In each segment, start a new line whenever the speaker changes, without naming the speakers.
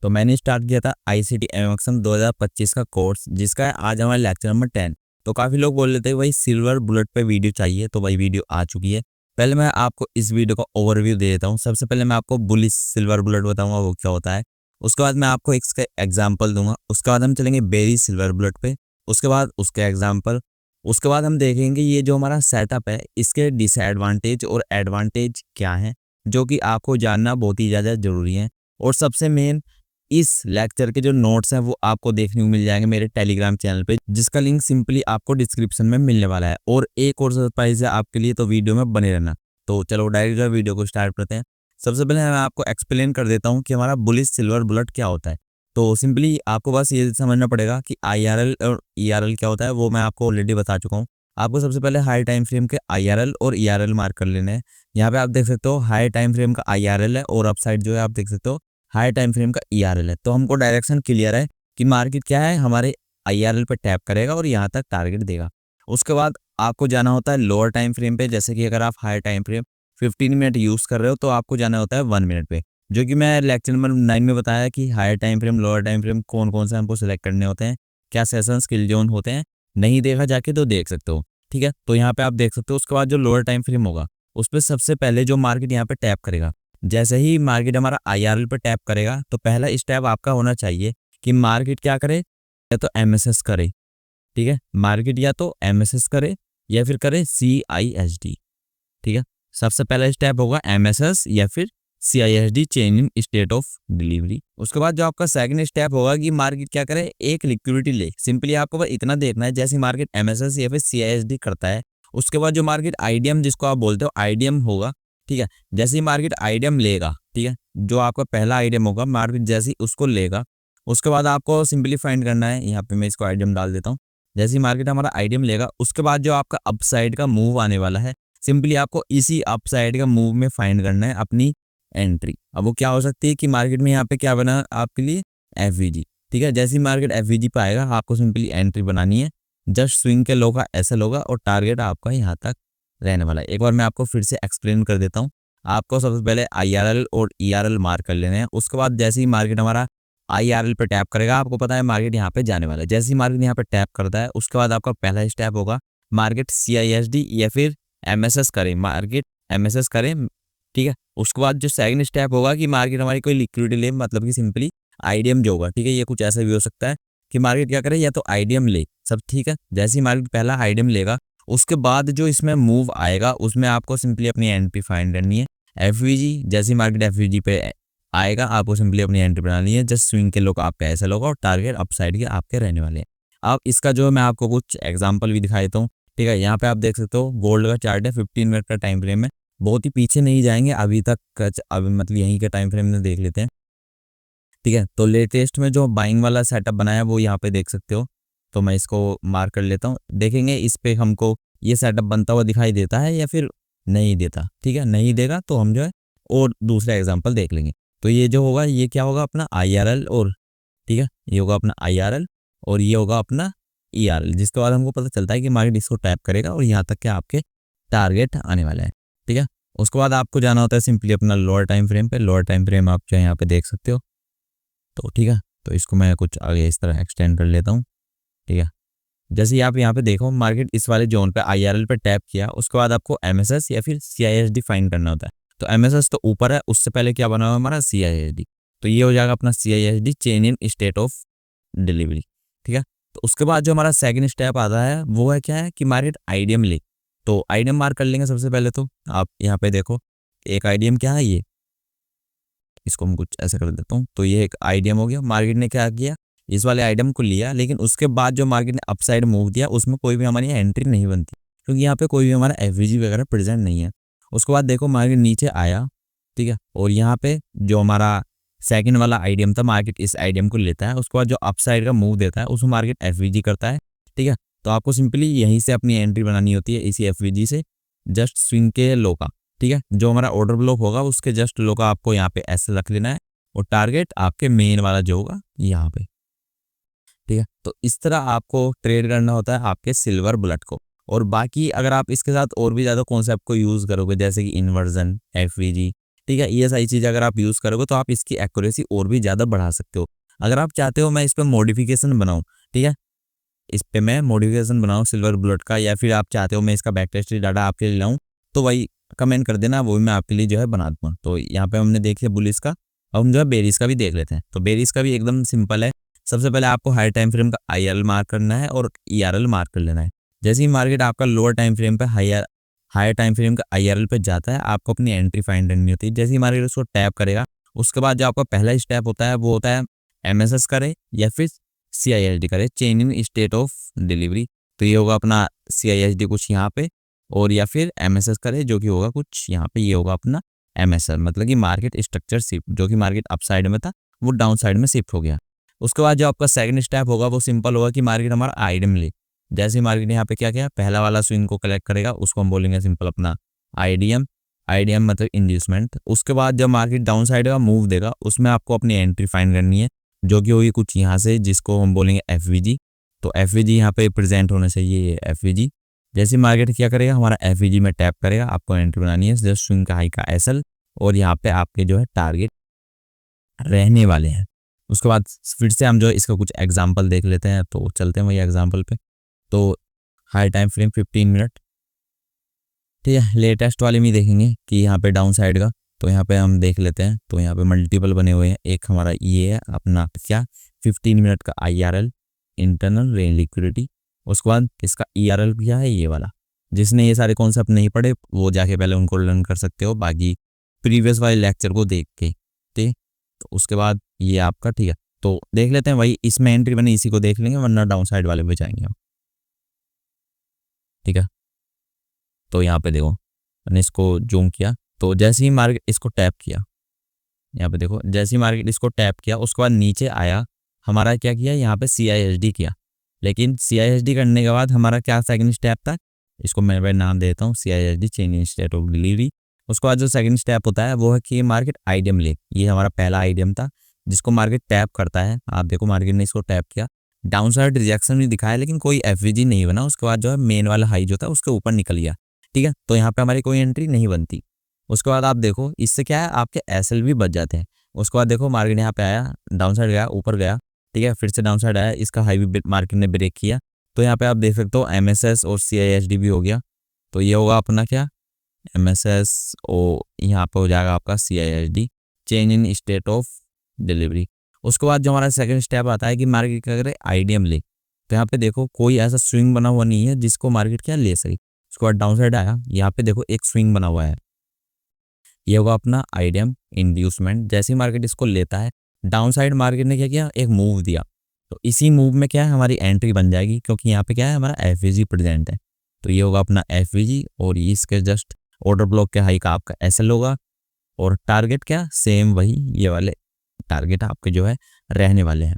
तो मैंने स्टार्ट किया था ICT एमएक्सएम 2025 का कोर्स, जिसका है आज हमारा लेक्चर नंबर 10। तो काफ़ी लोग बोल लेते हैं भाई सिल्वर बुलेट पे वीडियो चाहिए, तो भाई वीडियो आ चुकी है। पहले मैं आपको इस वीडियो का ओवरव्यू दे देता हूँ। सबसे पहले मैं आपको बुलिश सिल्वर बुलेट बताऊंगा वो क्या होता है। उसके बाद मैं आपको इसका एग्जाम्पल दूंगा। उसके बाद हम चलेंगे बेरी सिल्वर बुलेट पे, उसके बाद उसके एग्जाम्पल। उसके बाद हम देखेंगे ये जो हमारा सेटअप है इसके डिसएडवांटेज और एडवांटेज क्या है, जो कि आपको जानना बहुत ही ज़्यादा ज़रूरी है। और सबसे मेन, इस लेक्चर के जो नोट्स हैं वो आपको देखने को मिल जाएंगे मेरे टेलीग्राम चैनल पे, जिसका लिंक सिंपली आपको डिस्क्रिप्शन में मिलने वाला है। और एक और सरप्राइज है आपके लिए, तो वीडियो में बने रहना। तो चलो डायरेक्ट वीडियो को स्टार्ट करते हैं। सबसे पहले मैं आपको एक्सप्लेन कर देता हूँ कि हमारा बुलिश सिल्वर बुलेट क्या होता है। तो सिंपली आपको बस ये समझना पड़ेगा कि IRL और ERL क्या होता है, वो मैं आपको ऑलरेडी बता चुका हूँ। आपको सबसे पहले हाई टाइम फ्रेम के IRL और ERL मार्क कर लेने हैं। यहाँ पे आप देख सकते हो हाई टाइम फ्रेम का IRL है और अप साइड जो है आप देख सकते हो हाई टाइम फ्रेम का ERL है। तो हमको डायरेक्शन क्लियर है कि मार्केट क्या है, हमारे IRL पे टैप करेगा और यहाँ तक टारगेट देगा। उसके बाद आपको जाना होता है लोअर टाइम फ्रेम पे। जैसे कि अगर आप high time frame 15 minute use कर रहे हो तो आपको जाना होता है 1 मिनट पे, जो कि मैं लेक्चर नंबर 9 में बताया कि higher time frame lower time frame कौन कौन से हमको सेलेक्ट करने होते हैं, क्या सेशन स्किल जोन होते हैं। नहीं देखा जाके तो देख सकते हो, ठीक है। तो यहाँ पे आप देख सकते हो। उसके बाद जो लोअर टाइम फ्रेम होगा उस पर सबसे पहले जो मार्केट यहाँ पे टैप करेगा, जैसे ही मार्केट हमारा IRL पे टैप करेगा तो पहला स्टेप आपका होना चाहिए कि मार्केट क्या करे, या तो MSS करे, ठीक है। मार्केट या तो MSS करे या फिर करे CISD, ठीक है। सबसे पहला स्टेप होगा MSS या फिर CISD, change in state of delivery. उसके बाद जो आपका सेकंड स्टेप होगा कि मार्केट क्या करे, एक लिक्विडिटी ले। सिंपली आपको बस इतना देखना है, जैसे मार्केट MSS या फिर CISD करता है उसके बाद जो मार्केट IDM जिसको आप बोलते हो IDM होगा, ठीक है। जैसे ही मार्केट IDM लेगा, ठीक है, जो आपका पहला IDM होगा मार्केट जैसे ही उसको लेगा उसके बाद आपको सिंपली फाइंड करना है। यहाँ पे मैं इसको IDM डाल देता हूँ। जैसे ही मार्केट हमारा IDM लेगा उसके बाद जो आपका अपसाइड का मूव आने वाला है, सिंपली आपको इसी अपसाइड का मूव में फाइंड करना है अपनी एंट्री। अब वो क्या हो सकती है कि मार्केट में यहाँ पे क्या बना आपके लिए FVG, ठीक है। जैसे ही मार्केट FVG पे आएगा आपको सिंपली एंट्री बनानी है। जस्ट स्विंग के लो का SL होगा और टारगेट आपका यहाँ तक रहने वाला है। एक बार मैं आपको फिर से एक्सप्लेन कर देता हूँ। आपको सबसे पहले IRL और ERL मार्क कर लेने हैं। उसके बाद जैसे ही मार्केट हमारा IRL पे टैप करेगा, आपको पता है मार्केट यहाँ पे जाने वाला है। जैसे ही मार्केट यहाँ पे टैप करता है उसके बाद आपका पहला स्टेप होगा मार्केट CISD या फिर MSS करें, मार्केट MSS करें, ठीक है। उसके बाद जो सेकंड स्टेप होगा कि मार्केट हमारी कोई लिक्विडिटी ले, मतलब कि सिंपली IDM जो होगा, ठीक है। ये कुछ ऐसा भी हो सकता है कि मार्केट क्या करे, या तो IDM ले, सब ठीक है। जैसे ही मार्केट पहला IDM लेगा उसके बाद जो इसमें मूव आएगा उसमें आपको सिंपली अपनी एंट्री फाइंड करनी है। FVG, जैसे ही मार्केट FVG पे आएगा आपको सिंपली अपनी एंट्री बनानी है। जस्ट स्विंग के लोग आपका ऐसा होगा और टारगेट अपसाइड के आपके रहने वाले हैं। अब इसका जो मैं आपको कुछ एग्जाम्पल भी दिखा देता हूँ, ठीक है। यहाँ पे आप देख सकते हो गोल्ड का चार्ट है, 15 मिनट का टाइम फ्रेम है। बहुत ही पीछे नहीं जाएंगे अभी तक, अभी मतलब यहीं के टाइम फ्रेम में देख लेते हैं, ठीक है। तो लेटेस्ट में जो बाइंग वाला सेटअप बनाया है वो यहाँ पे देख सकते हो। तो मैं इसको मार्क कर लेता हूँ। देखेंगे इस पे हमको ये सेटअप बनता हुआ दिखाई देता है या फिर नहीं देता, ठीक है। नहीं देगा तो हम जो है और दूसरा एग्जाम्पल देख लेंगे। तो ये जो होगा ये क्या होगा अपना IRL, और ठीक है ये होगा अपना IRL और ये होगा अपना ERL, जिसके बाद हमको पता चलता है कि मार्केट इसको टैप करेगा और यहाँ तक के आपके टारगेट आने वाले हैं, ठीक है। उसके बाद आपको जाना होता है सिंपली अपना लोअर टाइम फ्रेम पे। लोअर टाइम फ्रेम आप जो यहाँ पे देख सकते हो, तो ठीक है। तो इसको मैं कुछ आगे इस तरह एक्सटेंड कर लेता हूँ, ठीक है। जैसे ही आप यहाँ पे देखो मार्केट इस वाले जोन पे IRL पे टैप किया उसके बाद आपको MSS या फिर CISD फाइंड करना होता है। तो MSS तो ऊपर है, उससे पहले क्या बना हुआ हमारा CISD, तो ये हो जाएगा अपना CISD, change in state of delivery, ठीक है। तो उसके बाद जो हमारा सेकंड स्टेप आता है वो है क्या है कि मार्केट IDM ले। तो IDM मार्क कर लेंगे सबसे पहले। तो आप यहाँ पे देखो एक IDM क्या है, ये इसको हम कुछ ऐसे कर देता हूँ। तो ये एक IDM हो गया। मार्केट ने क्या किया, इस वाले IDM को लिया, लेकिन उसके बाद जो मार्केट ने अपसाइड मूव दिया उसमें कोई भी हमारी एंट्री नहीं बनती, क्योंकि यहाँ पे कोई भी हमारा FVG वगैरह प्रेजेंट नहीं है। उसके बाद देखो मार्केट नीचे आया, ठीक है, और यहाँ पे जो हमारा सेकंड वाला IDM था मार्केट इस IDM को लेता है। उसके बाद जो अपसाइड का मूव देता है उसमें मार्केट FVG करता है, ठीक है। तो आपको सिंपली यहीं से अपनी एंट्री बनानी होती है, इसी FVG से जस्ट स्विंग के लो का, ठीक है। जो हमारा ऑर्डर ब्लॉक होगा उसके जस्ट लो का आपको यहाँ पे ऐसे रख लेना है और टारगेट आपके मेन वाला जो होगा यहाँ पे, ठीक है। तो इस तरह आपको ट्रेड करना होता है आपके सिल्वर बुलेट को। और बाकी अगर आप इसके साथ और भी ज़्यादा कॉन्सेप्ट को यूज़ करोगे जैसे कि इन्वर्जन, FVG ठीक है, ये सारी चीज़ अगर आप यूज़ करोगे तो आप इसकी एक्यूरेसी और भी ज़्यादा बढ़ा सकते हो। अगर आप चाहते हो मैं इस पे मॉडिफिकेशन बनाऊँ, ठीक है, इस पे मैं मॉडिफिकेशन बनाऊँ सिल्वर बुलेट का, या फिर आप चाहते हो मैं इसका बैक टेस्ट डाटा आपके लिए लाऊँ, तो वही कमेंट कर देना, वो भी मैं आपके लिए जो है बना दूँगा। तो यहाँ पे हमने देख लिया बुलिस का, अब हम जो है बेरिस का भी देख लेते हैं। तो बेरिस का भी एकदम सिंपल है। सबसे पहले आपको हाई टाइम फ्रेम का IRL मार्क करना है और ERL मार्क कर लेना है। जैसे ही मार्केट आपका लोअर टाइम फ्रेम पे हायर टाइम फ्रेम का IRL पे जाता है, आपको अपनी एंट्री फाइंड करनी होती है। जैसे ही मार्केट उसको टैप करेगा, उसके बाद जो आपका पहला स्टेप होता है वो होता है MSS करे या फिर CISD करे, change in state of delivery. तो ये होगा अपना CISD कुछ यहाँ पे, और या फिर MSS करे जो कि होगा कुछ यहाँ पे, ये होगा अपना MSR, मतलब कि मार्केट स्ट्रक्चर शिफ्ट, जो कि मार्केट अप साइड में था वो डाउन साइड में शिफ्ट हो गया। उसके बाद जो आपका सेकंड स्टेप होगा वो सिंपल होगा कि मार्केट हमारा आइडियम ले। जैसे मार्केट ने यहाँ पे क्या किया, पहला वाला स्विंग को कलेक्ट करेगा, उसको हम बोलेंगे सिंपल अपना आइडियम। आइडियम मतलब इंड्यूसमेंट। उसके बाद जब मार्केट डाउन साइड का मूव देगा, उसमें आपको अपनी एंट्री फाइंड करनी है, जो कि होगी कुछ यहाँ से, जिसको हम बोलेंगे FVG। तो FVG यहाँ पे प्रेजेंट होना चाहिए, ये FVG। जैसे मार्केट क्या करेगा, हमारा FVG में टैप करेगा, आपको एंट्री बनानी है जस्ट स्विंग का हाई का SL, और यहाँ पे आपके जो है टारगेट रहने वाले हैं। उसके बाद फिर से हम जो है इसका कुछ एग्जांपल देख लेते हैं, तो चलते हैं वही एग्जांपल पे। तो हाई टाइम फ्रेम 15 मिनट, ठीक है, लेटेस्ट वाले में देखेंगे कि यहाँ पे डाउन साइड का, तो यहाँ पे हम देख लेते हैं। तो यहाँ पे मल्टीपल बने हुए हैं, एक हमारा ये है अपना क्या 15 मिनट का IRL, इंटरनल रेंज लिक्विडिटी। उसके बाद इसका ERL क्या है, ये वाला। जिसने ये सारे कॉन्सेप्ट नहीं पढ़े वो जाके पहले उनको लर्न कर सकते हो, बाकी प्रीवियस वाले लेक्चर को देख के, ठीक। तो उसके बाद ये आपका, ठीक है, तो देख लेते हैं वही इसमें एंट्री बनी, इसी को देख लेंगे, वरना डाउन साइड वाले पे जाएंगे हम, ठीक है। तो यहाँ पे देखो मैंने इसको जूम किया, तो जैसे ही मार्केट इसको टैप किया, यहाँ पे देखो जैसे ही मार्केट इसको टैप किया, उसके बाद नीचे आया, हमारा क्या किया, यहाँ पे CISD किया। लेकिन CISD करने के बाद हमारा क्या सेकंड स्टेप था, इसको मैं नाम देता हूँ CISD, change in state of delivery. उसके बाद जो सेकंड स्टेप होता है वो है कि मार्केट आइडियम ले। ये हमारा पहला आइडियम था जिसको मार्केट टैप करता है। आप देखो मार्केट ने इसको टैप किया, डाउन साइड रिजेक्शन भी दिखाया, लेकिन कोई FVG नहीं बना। उसके बाद जो है मेन वाला हाई जो था उसके ऊपर निकल गया, ठीक है। तो यहाँ पे हमारी कोई एंट्री नहीं बनती। उसके बाद आप देखो इससे क्या है, आपके SL भी बच जाते हैं। उसके बाद देखो मार्केट यहाँ पे आया, डाउन साइड गया, ऊपर गया, ठीक है, फिर से डाउन साइड आया, इसका हाई भी मार्केट ने ब्रेक किया। तो यहाँ पे आप देख सकते हो MSS और CISD भी हो गया। तो ये होगा अपना क्या MSS, और यहाँ पे हो जाएगा आपका CISD, change in state of delivery. उसके बाद जो हमारा सेकंड स्टेप आता है कि मार्केट क्या करे, आइडियम ले। तो यहाँ पे देखो कोई ऐसा स्विंग बना हुआ नहीं है जिसको मार्केट क्या ले सके। उसके बाद डाउन साइड आया, यहाँ पे देखो एक स्विंग बना हुआ है, ये होगा अपना आइडियम इंड्यूसमेंट। जैसे ही मार्केट इसको लेता है, डाउन साइड मार्केट ने क्या किया, एक मूव दिया। तो इसी मूव में क्या है, हमारी एंट्री बन जाएगी, क्योंकि यहाँ पे क्या है, हमारा FVG प्रेजेंट है। तो ये होगा अपना FVG, और इसके जस्ट ऑर्डर ब्लॉक के हाई का आपका SL होगा, और टारगेट क्या सेम वही, ये वाले टारगेट आपके जो है रहने वाले हैं,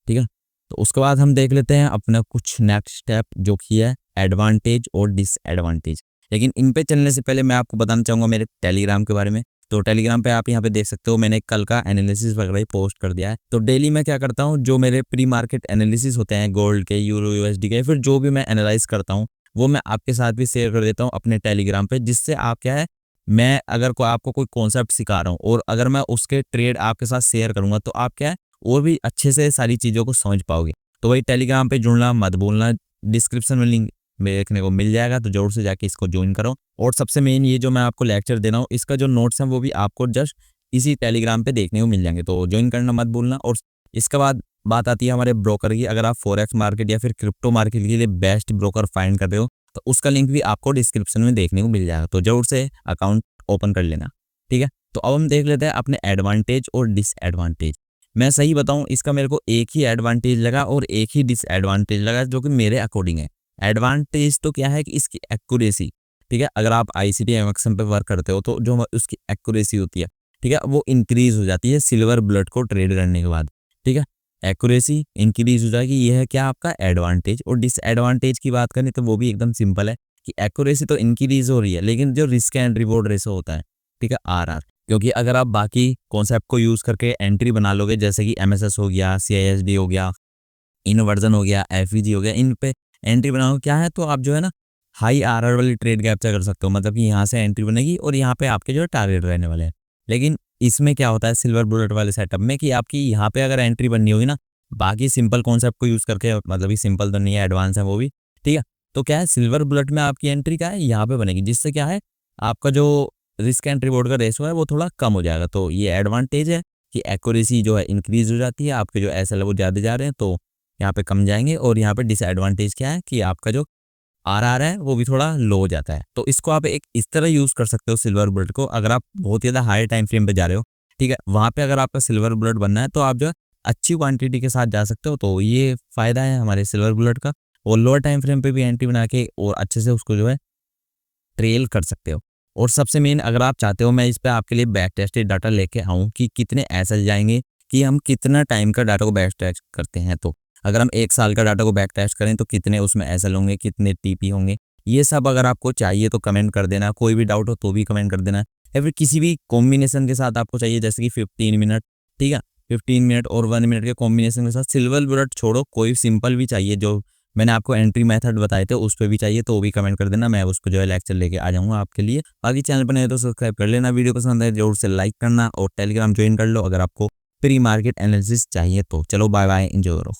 ठीक है। तो उसके बाद हम देख लेते हैं अपना कुछ नेक्स्ट स्टेप, जो कि है एडवांटेज और डिसएडवांटेज। लेकिन इन पे चलने से पहले मैं आपको बताना चाहूँगा मेरे टेलीग्राम के बारे में। तो टेलीग्राम पे आप यहाँ पे देख सकते हो, मैंने कल का एनालिसिस वगैरह ही पोस्ट कर दिया है। तो डेली मैं क्या करता हूँ, जो मेरे प्री मार्केट एनालिसिस होते हैं गोल्ड के, यूरो USD के, फिर जो भी मैं एनालाइज करता हूँ वो मैं आपके साथ भी शेयर कर देता हूँ अपने टेलीग्राम पे, जिससे आप क्या है, मैं अगर आपको कोई कॉन्सेप्ट सिखा रहा हूँ और अगर मैं उसके ट्रेड आपके साथ शेयर करूंगा, तो आप क्या है और भी अच्छे से सारी चीज़ों को समझ पाओगे। तो वही टेलीग्राम पे जुड़ना मत भूलना, डिस्क्रिप्शन में लिंक देखने को मिल जाएगा, तो जरूर से जाके इसको ज्वाइन करो। और सबसे मेन ये जो मैं आपको लेक्चर दे रहा हूँ, इसका जो नोट्स हैं वो भी आपको जस्ट इसी टेलीग्राम पे देखने को मिल जाएंगे, तो ज्वाइन करना मत भूलना। और इसके बाद बात आती है हमारे ब्रोकर की। अगर आप फॉरेक्स मार्केट या फिर क्रिप्टो मार्केट के लिए बेस्ट ब्रोकर फाइंड कर रहे हो, तो उसका लिंक भी आपको डिस्क्रिप्शन में देखने को मिल जाएगा, तो जरूर से अकाउंट ओपन कर लेना, ठीक है। तो अब हम देख लेते हैं अपने एडवांटेज और डिसएडवांटेज। मैं सही बताऊं, इसका मेरे को एक ही एडवांटेज लगा और एक ही डिसएडवांटेज लगा, जो कि मेरे अकॉर्डिंग है। एडवांटेज तो क्या है कि इसकी एक्यूरेसी, ठीक है, अगर आप ICT MXM पे वर्क करते हो तो जो उसकी एक्यूरेसी होती है, ठीक है, वो इंक्रीज हो जाती है सिल्वर बुलेट को ट्रेड करने के बाद, ठीक है। एक्यूरेसी इंक्रीज हो जाएगी, ये है क्या आपका एडवांटेज। और डिसएडवांटेज की बात करें तो वो भी एकदम सिंपल है कि एक्यूरेसी तो इंक्रीज हो रही है, लेकिन जो रिस्क एंड रिवॉर्ड रेशो होता है, ठीक है, RR, क्योंकि अगर आप बाकी कॉन्सेप्ट को यूज करके एंट्री बना लोगे, जैसे कि MSS हो गया, CISD हो गया, इनवर्जन हो गया, FVG हो गया, इन पे एंट्री बनाओ क्या है, तो आप जो है ना हाई RR वाली ट्रेड कैप्चर कर सकते हो। मतलब कि यहाँ से एंट्री बनेगी और यहाँ पे आपके जो टारगेट रहने वाले हैं, लेकिन इसमें क्या होता है सिल्वर बुलेट वाले सेटअप में कि आपकी यहाँ पे अगर एंट्री बननी होगी ना, बाकी सिंपल कॉन्सेप्ट को यूज़ करके, मतलब ये सिंपल तो नहीं है, एडवांस है वो भी, ठीक है। तो क्या है सिल्वर बुलेट में आपकी एंट्री क्या है यहाँ पे बनेगी, जिससे क्या है आपका जो रिस्क एंड रिवॉर्ड का रेशो है वो थोड़ा कम हो जाएगा। तो ये एडवांटेज है कि एक्यूरेसी जो है इंक्रीज हो जाती है, आपके जो एसएल है वो ज़्यादा जा रहे हैं तो यहाँ पे कम जाएंगे। और यहाँ पे डिसएडवांटेज क्या है कि आपका जो आरआर है वो भी थोड़ा लो हो जाता है। तो इसको आप एक इस तरह यूज़ कर सकते हो सिल्वर बुलेट को, अगर आप बहुत ज़्यादा हाई टाइम फ्रेम पे जा रहे हो, ठीक है, वहाँ पे अगर आपका सिल्वर बुलेट बनना है तो आप जो है अच्छी क्वांटिटी के साथ जा सकते हो। तो ये फ़ायदा है हमारे सिल्वर बुलेट का, और लोअर टाइम फ्रेम पे भी एंट्री बना के और अच्छे से उसको जो है ट्रेल कर सकते हो। और सबसे मेन अगर आप चाहते हो मैं इस पे आपके लिए बैक टेस्टेड डाटा लेके आऊँ कि कितने एसएल जाएंगे, कि हम कितना टाइम का डाटा को बैक टेस्ट करते हैं, तो अगर हम 1 साल का डाटा को बैक टेस्ट करें तो कितने उसमें एसएल होंगे, कितने टीपी होंगे, ये सब अगर आपको चाहिए तो कमेंट कर देना। कोई भी डाउट हो तो भी कमेंट कर देना, या फिर किसी भी कॉम्बिनेशन के साथ आपको चाहिए, जैसे कि 15 मिनट, ठीक है, 15 मिनट और 1 मिनट के कॉम्बिनेशन के साथ सिल्वर बुलेट छोड़ो, कोई सिंपल भी चाहिए जो मैंने आपको एंट्री मेथड बताए थे उस पे भी चाहिए तो वो भी कमेंट कर देना, मैं उसको जो है लेक्चर लेके आ जाऊंगा आपके लिए। बाकी चैनल पर नए तो सब्सक्राइब कर लेना, वीडियो पसंद है जरूर से लाइक करना, और टेलीग्राम ज्वाइन कर लो अगर आपको प्री मार्केट एनालिसिस चाहिए तो। चलो बाय बाय, एंजॉय करो।